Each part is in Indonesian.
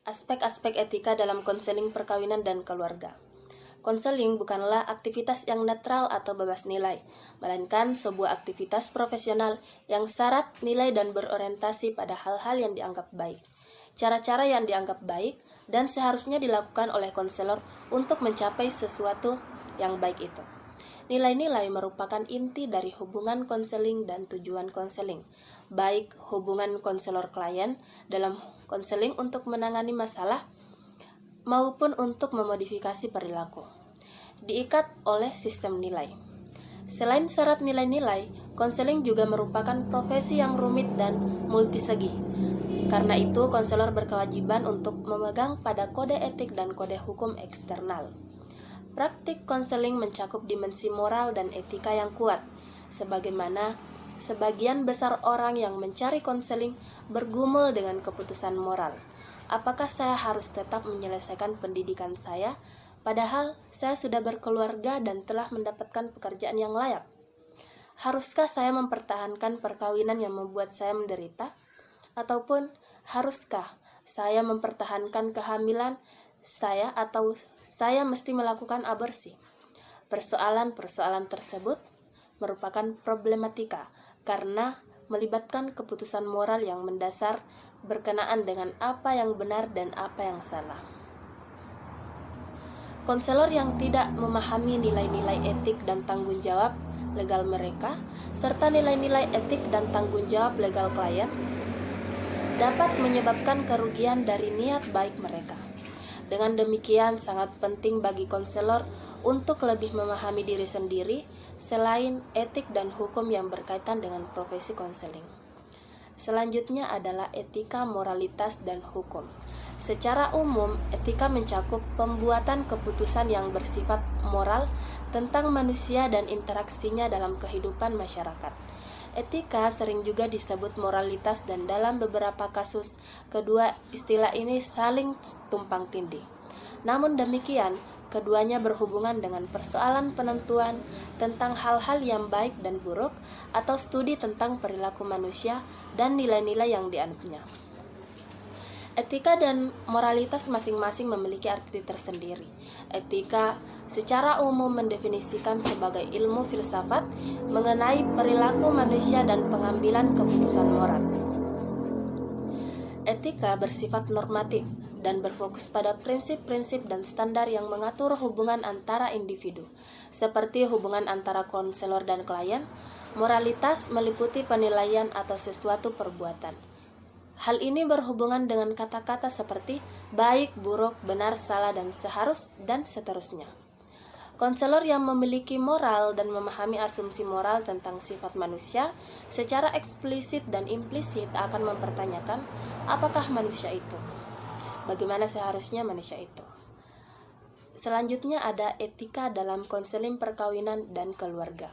Aspek-aspek etika dalam konseling perkawinan dan keluarga. Konseling bukanlah aktivitas yang netral atau bebas nilai, melainkan sebuah aktivitas profesional yang syarat nilai dan berorientasi pada hal-hal yang dianggap baik, cara-cara yang dianggap baik, dan seharusnya dilakukan oleh konselor untuk mencapai sesuatu yang baik itu. Nilai-nilai merupakan inti dari hubungan konseling dan tujuan konseling, baik hubungan konselor klien dalam konseling untuk menangani masalah maupun untuk memodifikasi perilaku, diikat oleh sistem nilai. Selain syarat nilai-nilai, konseling juga merupakan profesi yang rumit dan multisegi. Karena itu, konselor berkewajiban untuk memegang pada kode etik dan kode hukum eksternal. Praktik konseling mencakup dimensi moral dan etika yang kuat, sebagaimana sebagian besar orang yang mencari konseling bergumul dengan keputusan moral. Apakah saya harus tetap menyelesaikan pendidikan saya, padahal saya sudah berkeluarga dan telah mendapatkan pekerjaan yang layak? Haruskah saya mempertahankan perkawinan yang membuat saya menderita? Ataupun haruskah saya mempertahankan kehamilan saya atau saya mesti melakukan aborsi? Persoalan-persoalan tersebut merupakan problematika karena melibatkan keputusan moral yang mendasar berkenaan dengan apa yang benar dan apa yang salah. Konselor yang tidak memahami nilai-nilai etik dan tanggung jawab legal mereka, serta nilai-nilai etik dan tanggung jawab legal klien, dapat menyebabkan kerugian dari niat baik mereka. Dengan demikian, sangat penting bagi konselor untuk lebih memahami diri sendiri selain etik dan hukum yang berkaitan dengan profesi konseling. Selanjutnya adalah etika, moralitas, dan hukum. Secara umum, etika mencakup pembuatan keputusan yang bersifat moral tentang manusia dan interaksinya dalam kehidupan masyarakat. Etika sering juga disebut moralitas dan dalam beberapa kasus, kedua istilah ini saling tumpang tindih. Namun demikian, keduanya berhubungan dengan persoalan penentuan tentang hal-hal yang baik dan buruk atau studi tentang perilaku manusia dan nilai-nilai yang dianutnya. Etika dan moralitas masing-masing memiliki arti tersendiri. Etika secara umum mendefinisikan sebagai ilmu filsafat mengenai perilaku manusia dan pengambilan keputusan moral. Etika bersifat normatif dan berfokus pada prinsip-prinsip dan standar yang mengatur hubungan antara individu, seperti hubungan antara konselor dan klien. Moralitas meliputi penilaian atau sesuatu perbuatan. Hal ini berhubungan dengan kata-kata seperti baik, buruk, benar, salah, dan seharus, dan seterusnya. Konselor yang memiliki moral dan memahami asumsi moral tentang sifat manusia secara eksplisit dan implisit akan mempertanyakan apakah manusia itu, bagaimana seharusnya manusia itu. Selanjutnya ada etika dalam konseling perkawinan dan keluarga.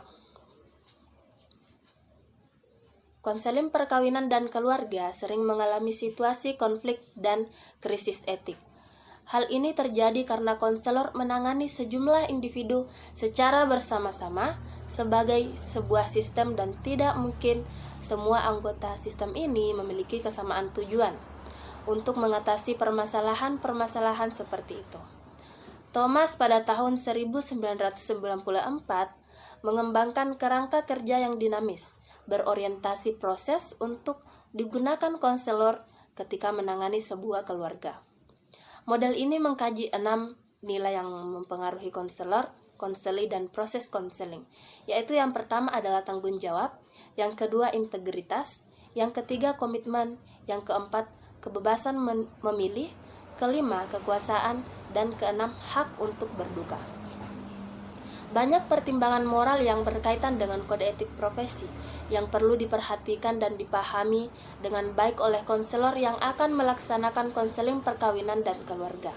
Konseling perkawinan dan keluarga sering mengalami situasi konflik dan krisis etik. Hal ini terjadi karena konselor menangani sejumlah individu secara bersama-sama sebagai sebuah sistem dan tidak mungkin semua anggota sistem ini memiliki kesamaan tujuan untuk mengatasi permasalahan-permasalahan seperti itu. Thomas pada tahun 1994 mengembangkan kerangka kerja yang dinamis, berorientasi proses untuk digunakan konselor ketika menangani sebuah keluarga. Model ini mengkaji 6 nilai yang mempengaruhi konselor, konseli, dan proses konseling, yaitu yang pertama adalah tanggung jawab, yang kedua integritas, yang ketiga komitmen, yang keempat kebebasan memilih, kelima kekuasaan, dan keenam hak untuk berduka. Banyak pertimbangan moral yang berkaitan dengan kode etik profesi yang perlu diperhatikan dan dipahami dengan baik oleh konselor yang akan melaksanakan konseling perkawinan dan keluarga.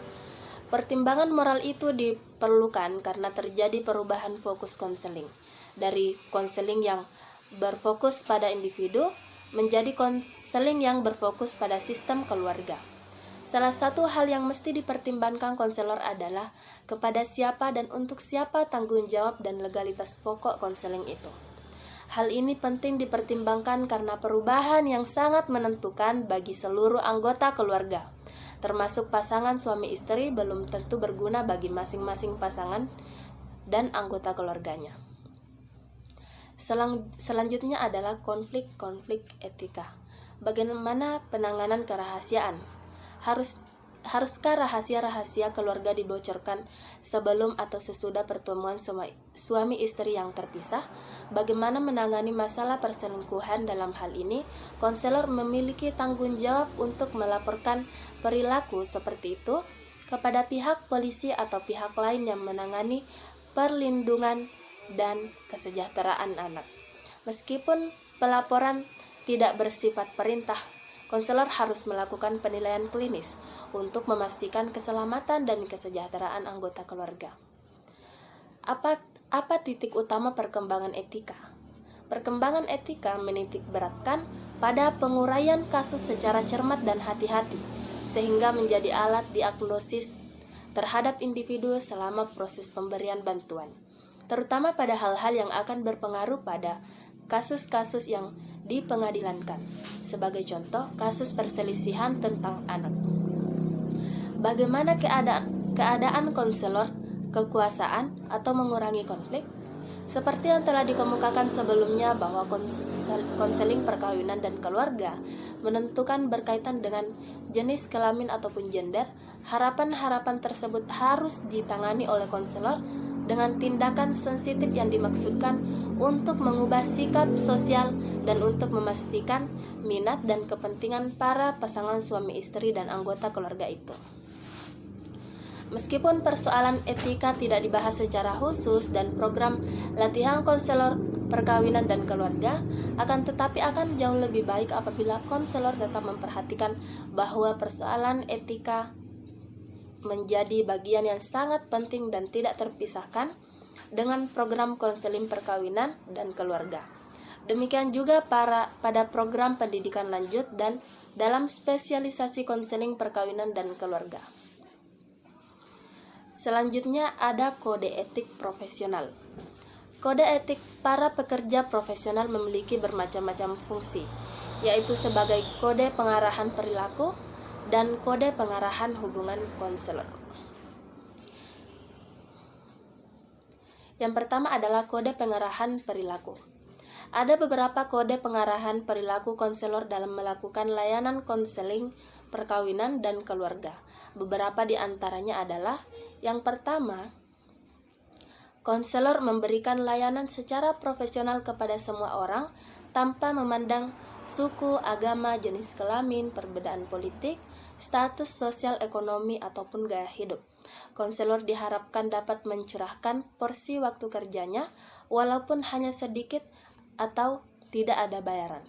Pertimbangan moral itu diperlukan karena terjadi perubahan fokus konseling dari konseling yang berfokus pada individu menjadi konseling yang berfokus pada sistem keluarga. Salah satu hal yang mesti dipertimbangkan konselor adalah kepada siapa dan untuk siapa tanggung jawab dan legalitas pokok konseling itu. Hal ini penting dipertimbangkan karena perubahan yang sangat menentukan bagi seluruh anggota keluarga, termasuk pasangan suami istri, belum tentu berguna bagi masing-masing pasangan dan anggota keluarganya. Selanjutnya adalah konflik etika. Bagaimana penanganan kerahasiaan? Haruskah rahasia-rahasia keluarga dibocorkan sebelum atau sesudah pertemuan suami istri yang terpisah? Bagaimana menangani masalah perselingkuhan? Dalam hal ini, konselor memiliki tanggung jawab untuk melaporkan perilaku seperti itu kepada pihak polisi atau pihak lain yang menangani perlindungan dan kesejahteraan anak. Meskipun pelaporan tidak bersifat perintah, konselor harus melakukan penilaian klinis untuk memastikan keselamatan dan kesejahteraan anggota keluarga. Apa titik utama perkembangan etika? Perkembangan etika menitik beratkan pada penguraian kasus secara cermat dan hati-hati, sehingga menjadi alat diagnosis terhadap individu selama proses pemberian bantuan, terutama pada hal-hal yang akan berpengaruh pada kasus-kasus yang dipengadilankan. Sebagai contoh, kasus perselisihan tentang anak. Bagaimana keadaan konselor kekuasaan atau mengurangi konflik? Seperti yang telah dikemukakan sebelumnya bahwa konseling perkawinan dan keluarga menentukan berkaitan dengan jenis kelamin ataupun gender, harapan-harapan tersebut harus ditangani oleh konselor dengan tindakan sensitif yang dimaksudkan untuk mengubah sikap sosial dan untuk memastikan minat dan kepentingan para pasangan suami istri dan anggota keluarga itu. Meskipun persoalan etika tidak dibahas secara khusus dan program latihan konselor perkawinan dan keluarga, akan tetapi akan jauh lebih baik apabila konselor tetap memperhatikan bahwa persoalan etika menjadi bagian yang sangat penting dan tidak terpisahkan dengan program konseling perkawinan dan keluarga. Demikian juga pada program pendidikan lanjut dan dalam spesialisasi konseling perkawinan dan keluarga. Selanjutnya ada kode etik profesional. Kode etik para pekerja profesional memiliki bermacam-macam fungsi, yaitu sebagai kode pengarahan perilaku dan kode pengarahan hubungan konselor. Yang pertama adalah kode pengarahan perilaku. Ada beberapa kode pengarahan perilaku konselor dalam melakukan layanan konseling perkawinan dan keluarga. Beberapa di antaranya adalah: yang pertama, konselor memberikan layanan secara profesional kepada semua orang tanpa memandang suku, agama, jenis kelamin, perbedaan politik, status sosial ekonomi, ataupun gaya hidup. Konselor diharapkan dapat mencurahkan porsi waktu kerjanya walaupun hanya sedikit atau tidak ada bayaran.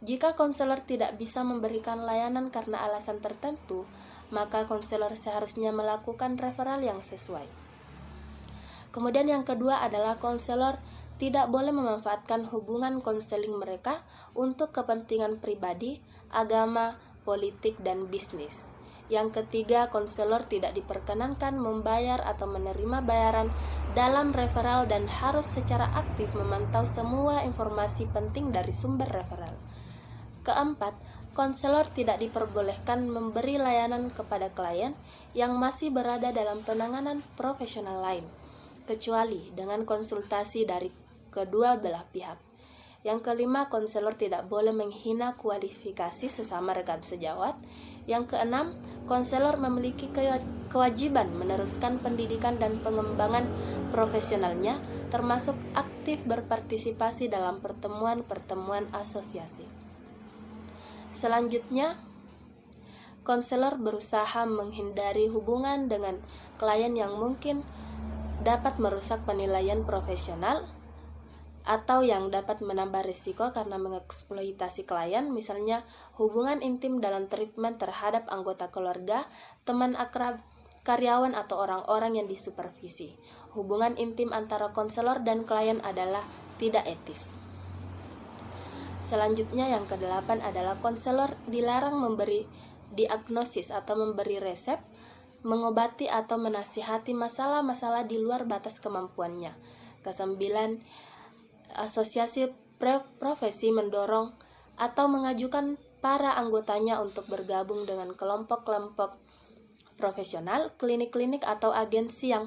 Jika konselor tidak bisa memberikan layanan karena alasan tertentu, maka konselor seharusnya melakukan referral yang sesuai. Kemudian yang kedua adalah konselor tidak boleh memanfaatkan hubungan konseling mereka untuk kepentingan pribadi, agama, politik, dan bisnis. Yang ketiga, konselor tidak diperkenankan membayar atau menerima bayaran dalam referral dan harus secara aktif memantau semua informasi penting dari sumber referral. Keempat, konselor tidak diperbolehkan memberi layanan kepada klien yang masih berada dalam penanganan profesional lain, kecuali dengan konsultasi dari kedua belah pihak. Yang kelima, konselor tidak boleh menghina kualifikasi sesama rekan sejawat. Yang keenam, konselor memiliki kewajiban meneruskan pendidikan dan pengembangan profesionalnya, termasuk aktif berpartisipasi dalam pertemuan-pertemuan asosiasi. Selanjutnya, konselor berusaha menghindari hubungan dengan klien yang mungkin dapat merusak penilaian profesional atau yang dapat menambah risiko karena mengeksploitasi klien, misalnya hubungan intim dalam treatment terhadap anggota keluarga, teman akrab, karyawan, atau orang-orang yang disupervisi. Hubungan intim antara konselor dan klien adalah tidak etis. Selanjutnya yang kedelapan adalah konselor dilarang memberi diagnosis atau memberi resep, mengobati atau menasihati masalah-masalah di luar batas kemampuannya. Kesembilan, asosiasi profesi mendorong atau mengajukan para anggotanya untuk bergabung dengan kelompok-kelompok profesional, klinik-klinik atau agensi yang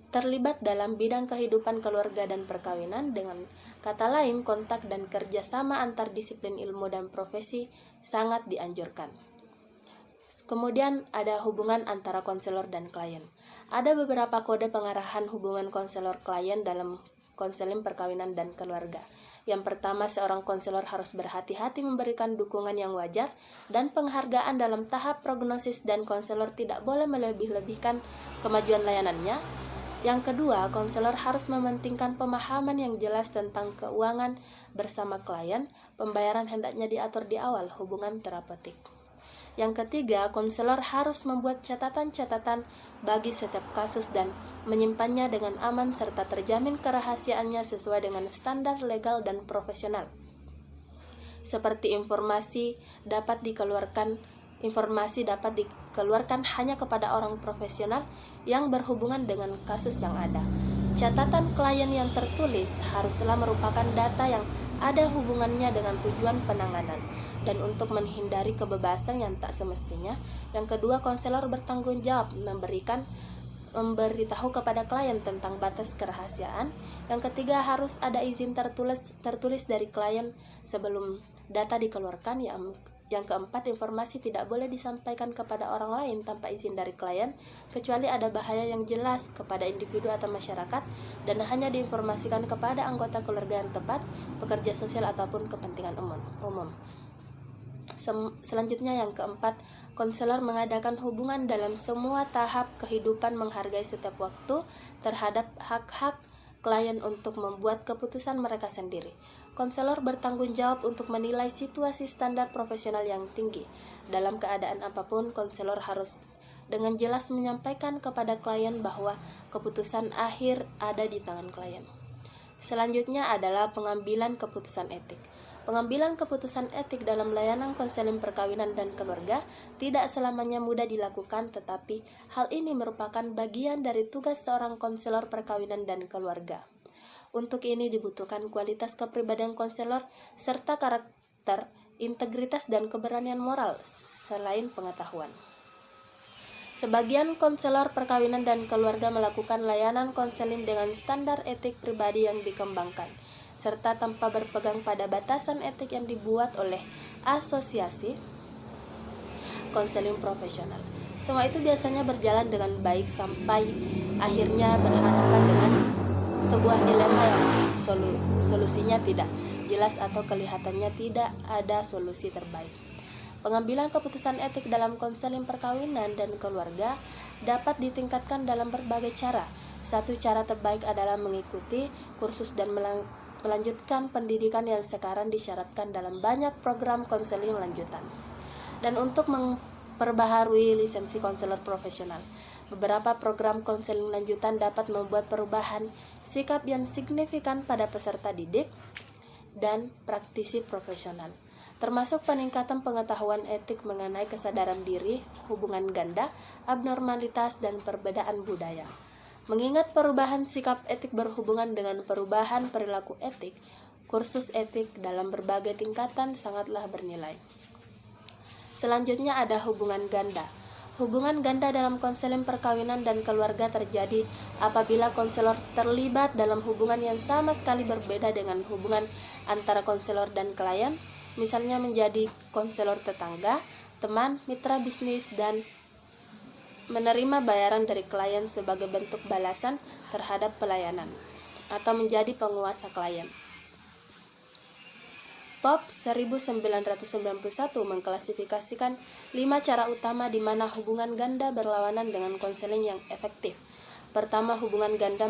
terlibat dalam bidang kehidupan keluarga dan perkawinan. Dengan kata lain, kontak dan kerjasama antar disiplin ilmu dan profesi sangat dianjurkan. Kemudian ada hubungan antara konselor dan klien. Ada beberapa kode pengarahan hubungan konselor klien dalam konseling perkawinan dan keluarga. Yang pertama, seorang konselor harus berhati-hati memberikan dukungan yang wajar dan penghargaan dalam tahap prognosis, dan konselor tidak boleh melebih-lebihkan kemajuan layanannya. Yang kedua, konselor harus mementingkan pemahaman yang jelas tentang keuangan bersama klien. Pembayaran hendaknya diatur di awal hubungan terapeutik. Yang ketiga, konselor harus membuat catatan-catatan bagi setiap kasus dan menyimpannya dengan aman serta terjamin kerahasiaannya sesuai dengan standar legal dan profesional. Seperti informasi dapat dikeluarkan hanya kepada orang profesional yang berhubungan dengan kasus yang ada. Catatan klien yang tertulis haruslah merupakan data yang ada hubungannya dengan tujuan penanganan. Dan untuk menghindari kebebasan yang tak semestinya, yang kedua, konselor bertanggung jawab memberitahu kepada klien tentang batas kerahasiaan. Yang ketiga, harus ada izin tertulis dari klien sebelum data dikeluarkan. Yang keempat, informasi tidak boleh disampaikan kepada orang lain tanpa izin dari klien, kecuali ada bahaya yang jelas kepada individu atau masyarakat, dan hanya diinformasikan kepada anggota keluarga yang tepat, pekerja sosial ataupun kepentingan umum. Selanjutnya yang keempat, konselor mengadakan hubungan dalam semua tahap kehidupan, menghargai setiap waktu terhadap hak-hak klien untuk membuat keputusan mereka sendiri. Konselor bertanggung jawab untuk menilai situasi standar profesional yang tinggi. Dalam keadaan apapun, konselor harus dengan jelas menyampaikan kepada klien bahwa keputusan akhir ada di tangan klien. Selanjutnya adalah pengambilan keputusan etik. Pengambilan keputusan etik dalam layanan konseling perkawinan dan keluarga tidak selamanya mudah dilakukan, tetapi hal ini merupakan bagian dari tugas seorang konselor perkawinan dan keluarga. Untuk ini dibutuhkan kualitas kepribadian konselor serta karakter, integritas, dan keberanian moral selain pengetahuan. Sebagian konselor perkawinan dan keluarga melakukan layanan konseling dengan standar etik pribadi yang dikembangkan, serta tanpa berpegang pada batasan etik yang dibuat oleh asosiasi konseling profesional. Semua itu biasanya berjalan dengan baik sampai akhirnya berhadapan dengan sebuah dilema yang solusinya tidak jelas atau kelihatannya tidak ada solusi terbaik. Pengambilan keputusan etik dalam konseling perkawinan dan keluarga dapat ditingkatkan dalam berbagai cara. Satu cara terbaik adalah mengikuti kursus dan melanjutkan pendidikan yang sekarang disyaratkan dalam banyak program konseling lanjutan. Dan untuk memperbaharui lisensi konselor profesional, beberapa program konseling lanjutan dapat membuat perubahan sikap yang signifikan pada peserta didik dan praktisi profesional, termasuk peningkatan pengetahuan etik mengenai kesadaran diri, hubungan ganda, abnormalitas, dan perbedaan budaya. Mengingat perubahan sikap etik berhubungan dengan perubahan perilaku etik, kursus etik dalam berbagai tingkatan sangatlah bernilai. Selanjutnya ada hubungan ganda. Hubungan ganda dalam konseling perkawinan dan keluarga terjadi apabila konselor terlibat dalam hubungan yang sama sekali berbeda dengan hubungan antara konselor dan klien, misalnya menjadi konselor tetangga, teman, mitra bisnis, dan menerima bayaran dari klien sebagai bentuk balasan terhadap pelayanan, atau menjadi penguasa klien. POP 1991 mengklasifikasikan 5 cara utama di mana hubungan ganda berlawanan dengan konseling yang efektif. Pertama, hubungan ganda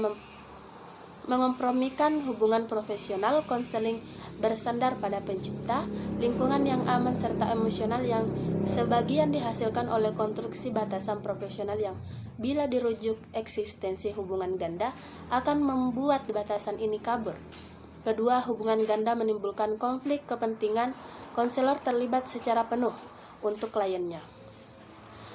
mengompromikan hubungan profesional. Konseling bersandar pada pencipta, lingkungan yang aman, serta emosional yang sebagian dihasilkan oleh konstruksi batasan profesional yang bila dirujuk eksistensi hubungan ganda akan membuat batasan ini kabur. Kedua, hubungan ganda menimbulkan konflik kepentingan. Konselor terlibat secara penuh untuk kliennya.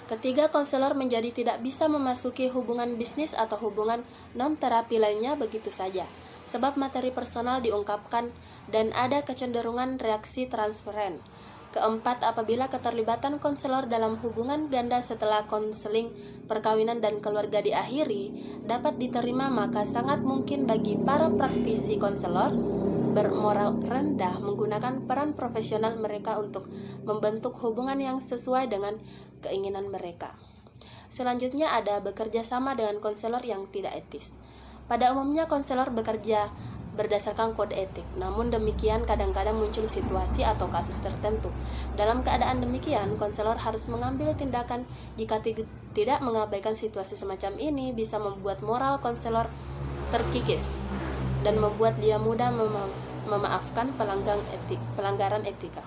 Ketiga, konselor menjadi tidak bisa memasuki hubungan bisnis atau hubungan non-terapi lainnya begitu saja, sebab materi personal diungkapkan dan ada kecenderungan reaksi transferen. Keempat, apabila keterlibatan konselor dalam hubungan ganda setelah konseling perkawinan dan keluarga diakhiri dapat diterima, maka sangat mungkin bagi para praktisi konselor bermoral rendah menggunakan peran profesional mereka untuk membentuk hubungan yang sesuai dengan keinginan mereka. Selanjutnya ada bekerja sama dengan konselor yang tidak etis. Pada umumnya konselor bekerja berdasarkan kode etik, namun demikian kadang-kadang muncul situasi atau kasus tertentu. Dalam keadaan demikian, konselor harus mengambil tindakan. Jika tidak mengabaikan situasi semacam ini, bisa membuat moral konselor terkikis dan membuat dia mudah memaafkan pelanggaran etika.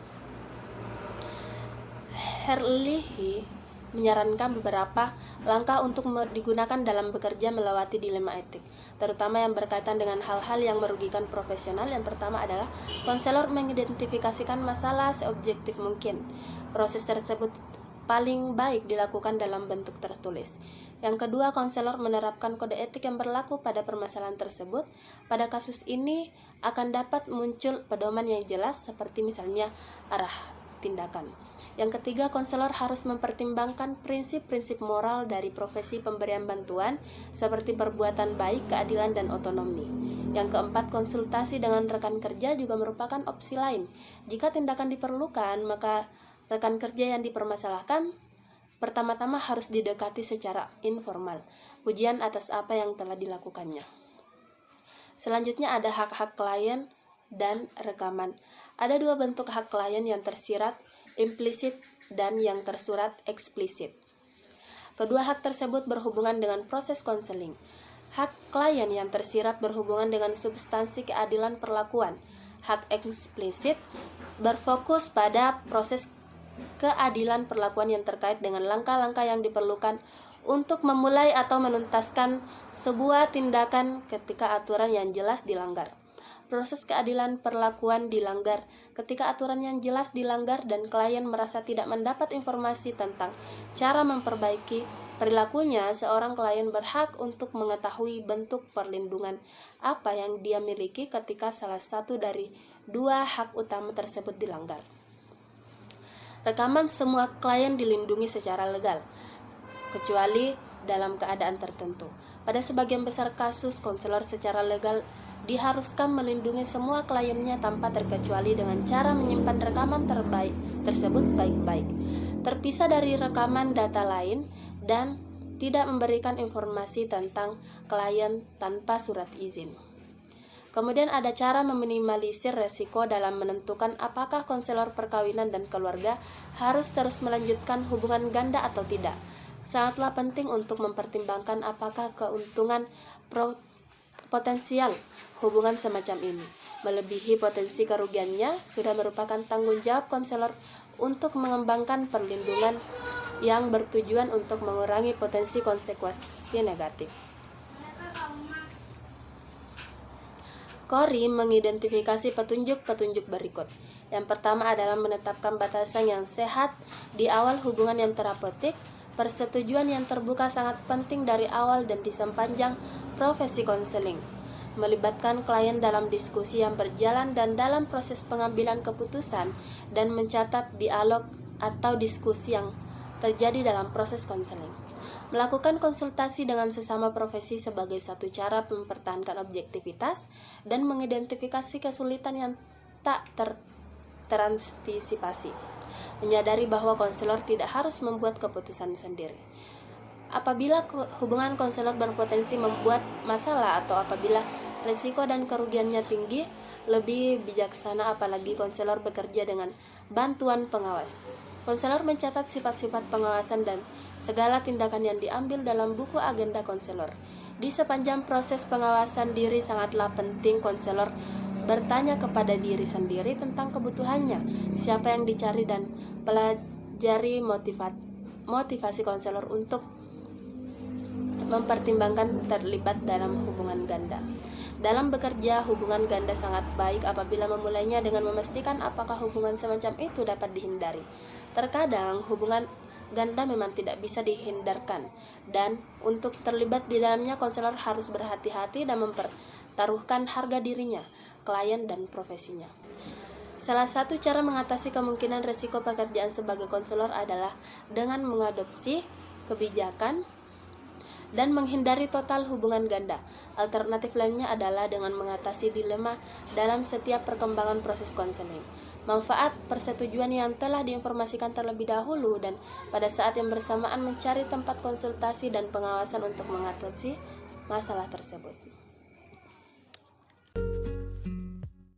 Herlihy menyarankan beberapa langkah untuk digunakan dalam bekerja melewati dilema etik, terutama yang berkaitan dengan hal-hal yang merugikan profesional. Yang pertama adalah konselor mengidentifikasikan masalah seobjektif mungkin. Proses tersebut paling baik dilakukan dalam bentuk tertulis. Yang kedua, konselor menerapkan kode etik yang berlaku pada permasalahan tersebut. Pada kasus ini akan dapat muncul pedoman yang jelas, seperti misalnya arah tindakan. Yang ketiga, konselor harus mempertimbangkan prinsip-prinsip moral dari profesi pemberian bantuan, seperti perbuatan baik, keadilan, dan otonomi. Yang keempat, konsultasi dengan rekan kerja juga merupakan opsi lain. Jika tindakan diperlukan, maka rekan kerja yang dipermasalahkan pertama-tama harus didekati secara informal, pujian atas apa yang telah dilakukannya. Selanjutnya ada hak-hak klien dan rekaman. Ada dua bentuk hak klien yang tersirat implisit dan yang tersurat eksplisit. Kedua hak tersebut berhubungan dengan proses konseling. Hak klien yang tersirat berhubungan dengan substansi keadilan perlakuan. Hak eksplisit berfokus pada proses keadilan perlakuan yang terkait dengan langkah-langkah yang diperlukan untuk memulai atau menuntaskan sebuah tindakan ketika aturan yang jelas dilanggar. Proses keadilan perlakuan dilanggar ketika aturan yang jelas dilanggar dan klien merasa tidak mendapat informasi tentang cara memperbaiki perilakunya. Seorang klien berhak untuk mengetahui bentuk perlindungan apa yang dia miliki ketika salah satu dari dua hak utama tersebut dilanggar. Rekaman semua klien dilindungi secara legal, kecuali dalam keadaan tertentu. Pada sebagian besar kasus, konselor secara legal diharuskan melindungi semua kliennya tanpa terkecuali dengan cara menyimpan rekaman tersebut baik-baik, terpisah dari rekaman data lain, dan tidak memberikan informasi tentang klien tanpa surat izin. Kemudian ada cara meminimalisir resiko dalam menentukan apakah konselor perkawinan dan keluarga harus terus melanjutkan hubungan ganda atau tidak. Sangatlah penting untuk mempertimbangkan apakah keuntungan potensial hubungan semacam ini melebihi potensi kerugiannya. Sudah merupakan tanggung jawab konselor untuk mengembangkan perlindungan yang bertujuan untuk mengurangi potensi konsekuensi negatif. Corey mengidentifikasi petunjuk-petunjuk berikut. Yang pertama adalah menetapkan batasan yang sehat di awal hubungan yang terapeutik. Persetujuan yang terbuka sangat penting dari awal dan di sepanjang profesi konseling. Melibatkan klien dalam diskusi yang berjalan dan dalam proses pengambilan keputusan, dan mencatat dialog atau diskusi yang terjadi dalam proses konseling. Melakukan konsultasi dengan sesama profesi sebagai satu cara mempertahankan objektivitas dan mengidentifikasi kesulitan yang tak terantisipasi. Menyadari bahwa konselor tidak harus membuat keputusan sendiri. Apabila hubungan konselor berpotensi membuat masalah atau apabila risiko dan kerugiannya tinggi, lebih bijaksana apalagi konselor bekerja dengan bantuan pengawas. Konselor mencatat sifat-sifat pengawasan dan segala tindakan yang diambil dalam buku agenda konselor. Di sepanjang proses pengawasan diri sangatlah penting konselor bertanya kepada diri sendiri tentang kebutuhannya, siapa yang dicari, dan pelajari motivasi konselor untuk mempertimbangkan terlibat dalam hubungan ganda. Dalam bekerja, hubungan ganda sangat baik apabila memulainya dengan memastikan apakah hubungan semacam itu dapat dihindari. Terkadang hubungan ganda memang tidak bisa dihindarkan, dan untuk terlibat di dalamnya konselor harus berhati-hati dan mempertaruhkan harga dirinya, klien, dan profesinya. Salah satu cara mengatasi kemungkinan risiko pekerjaan sebagai konselor adalah dengan mengadopsi kebijakan dan menghindari total hubungan ganda. Alternatif lainnya adalah dengan mengatasi dilema dalam setiap perkembangan proses konseling. Manfaat persetujuan yang telah diinformasikan terlebih dahulu dan pada saat yang bersamaan mencari tempat konsultasi dan pengawasan untuk mengatasi masalah tersebut.